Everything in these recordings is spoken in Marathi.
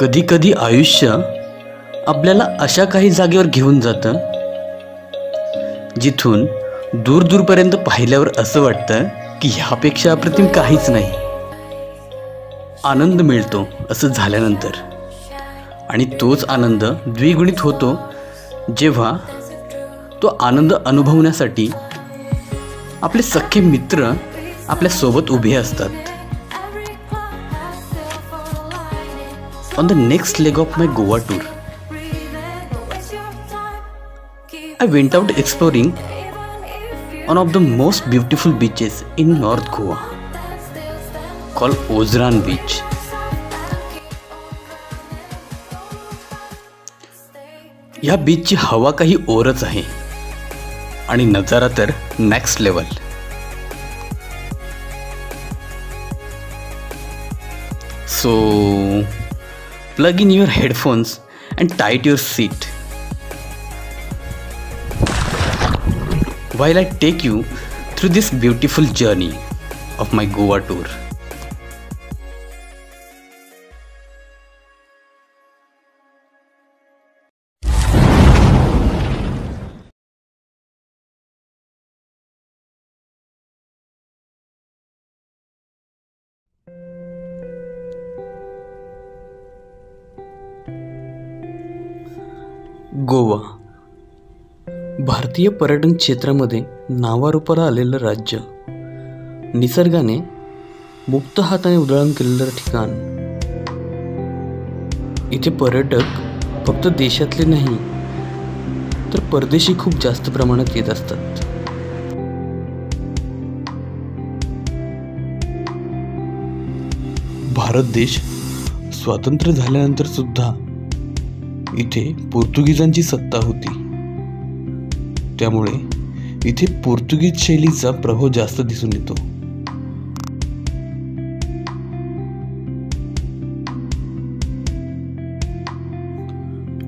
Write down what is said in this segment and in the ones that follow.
कधी कधी आयुष्य आपल्याला अशा काही जागेवर घेऊन जातं जिथून दूर दूरपर्यंत पाहिल्यावर असं वाटतं की ह्यापेक्षा अप्रतिम काहीच नाही. आनंद मिळतो असं झाल्यानंतर, आणि तोच आनंद द्विगुणित होतो जेव्हा तो आनंद अनुभवण्यासाठी आपले सख्खे मित्र आपल्या सोबत उभे असतात. On the next leg of my Goa tour, I went out exploring one of the most beautiful beaches in North Goa called Ozran Beach. या बीचची हवा काही ओरच आहे आणि नजारा तर next level. So plug in your headphones and tight your seat while I take you through this beautiful journey of my Goa tour. Goa भारतीय पर्यटन क्षेत्रामध्ये नावारूपाला आलेलं राज्य, निसर्गाने मुक्त हाताने उधळण केलेलं ठिकाण. इथे पर्यटक फक्त देशातले नाही तर परदेशी खूप जास्त प्रमाणात येत असतात. भारत देश स्वातंत्र्य झाल्यानंतर सुद्धा इथे पोर्तुगीजांची सत्ता होती, त्यामुळे इथे पोर्तुगीज शैलीचा प्रभाव जास्त दिसून येतो.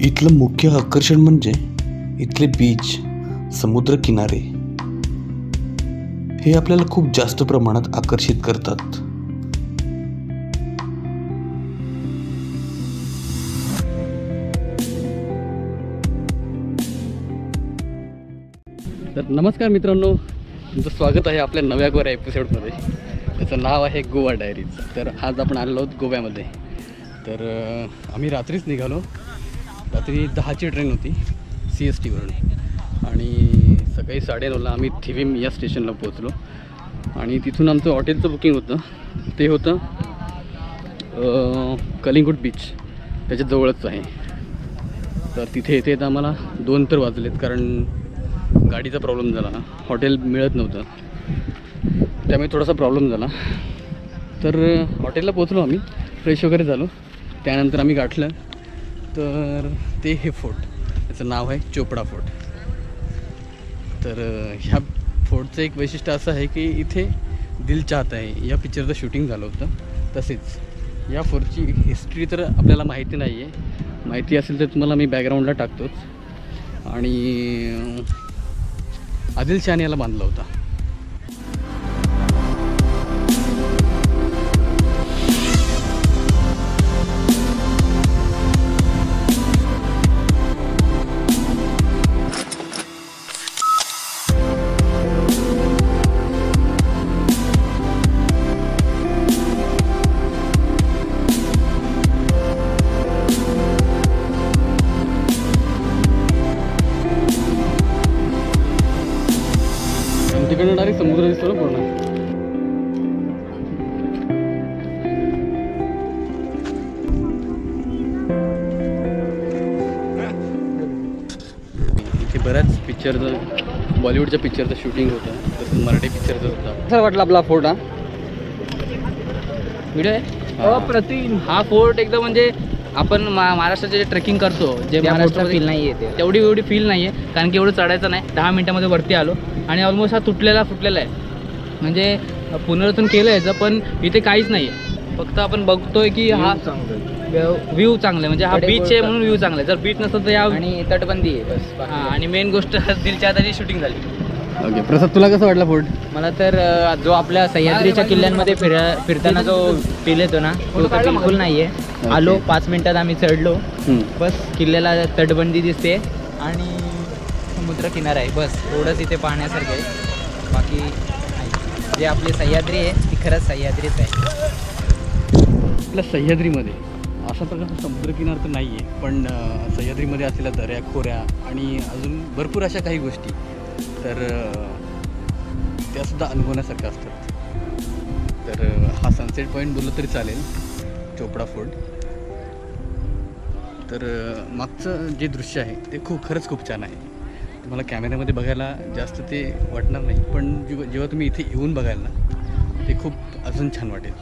इथलं मुख्य आकर्षण म्हणजे इथले बीच, समुद्र किनारे हे आपल्याला खूप जास्त प्रमाणात आकर्षित करतात. तर नमस्कार मित्रांनो, तुमचं स्वागत आहे आपल्या नव्या गोव्या एपिसोडमध्ये. त्याचं नाव आहे गोवा डायरीज. तर आज आपण आलेलो आहोत गोव्यामध्ये. तर आम्ही रात्रीच निघालो. रात्री 10ची ट्रेन होती CST वरून, आणि सकाळी 9:30ला आम्ही थिविम या स्टेशनला पोहोचलो. आणि तिथून आमचं हॉटेलचं बुकिंग होतं, ते होतं कलिंगूट बीच, त्याच्या जवळच आहे. तर तिथे येते तर आम्हाला 2 तर वाजलेत, कारण गाडीचा प्रॉब्लेम झाला, हॉटेल मिळत नव्हतं, त्यामुळे थोडासा प्रॉब्लेम झाला. तर हॉटेलला पोचलो आम्ही, फ्रेश वगैरे झालो. त्यानंतर आम्ही गाठलं तर ते हे फोर्ट, त्याचं नाव आहे चोपडा फोर्ट. तर ह्या फोर्टचं एक वैशिष्ट्य असं आहे की इथे दिल चाहता है या पिक्चरचं शूटिंग झालं होतं. तसेच या फोर्टची हिस्ट्री तर आपल्याला माहिती नाही आहे, माहिती असेल तर तुम्हाला मी बॅकग्राऊंडला टाकतोच. आणि आदिलशहाने याला बांधला होता. तिकडनं डायरेक्ट समुद्र दिसतो ना पूर्ण. इथे बऱ्याच पिक्चरचं, बॉलिवूडच्या पिक्चरचं शूटिंग होतं, तसंच मराठी पिक्चरचं होतं. असं वाटलं आपला फोर्ट. हा व्हिडिओ आहे अप्रतिम. हा फोर्ट एकदम म्हणजे आपण महाराष्ट्राचे जे ट्रेकिंग करतो, जे महाराष्ट्रात फील नाही आहे एवढी फील नाही आहे, कारण की एवढं चढायचं नाही. 10 मिनिटामध्ये वरती आलो आणि ऑलमोस्ट हा तुटलेला फुटलेला आहे. म्हणजे पुनर्वसन केलं याचं, पण इथे काहीच नाही आहे. फक्त आपण बघतोय की हा व्ह्यू चांगला आहे, म्हणजे हा बीच आहे म्हणून व्ह्यू चांगला आहे. जर बीच नसतं तर या आणि तटबंदी आहे बस. हां, आणि मेन गोष्ट दिल चाहताची शूटिंग झाली. ओके प्रसाद, तुला कसं वाटला फोर्ट? मला तर जो आपल्या सह्याद्रीच्या किल्ल्यांमध्ये फिरताना जो फील येतो ना तो तर बिलकुल नाही आहे. आलो 5 मिनिटात आम्ही चढलो, बस किल्ल्याला तटबंदी दिसते आणि समुद्रकिनारा आहे, बस एवढंच इथे पाहण्यासारखं आहे. बाकी नाही. जे आपली सह्याद्री आहे ती खरंच सह्याद्रीच आहे. आपल्या सह्याद्रीमध्ये अशा प्रकारचा समुद्रकिनार तर नाही आहे, पण सह्याद्रीमध्ये असलेल्या दऱ्या खोऱ्या आणि अजून भरपूर अशा काही गोष्टी तर त्यासुद्धा अनुभवण्यासारख्या असतात. तर हा सनसेट पॉईंट बोललं तरी चालेल, चोपडा फोर्ट. तर मागचं जे दृश्य आहे ते खरंच खूप छान आहे. तुम्हाला कॅमेऱ्यामध्ये बघायला जास्त ते वाटणार नाही, पण जेव्हा तुम्ही इथे येऊन बघाल ना ते खूप अजून छान वाटेल.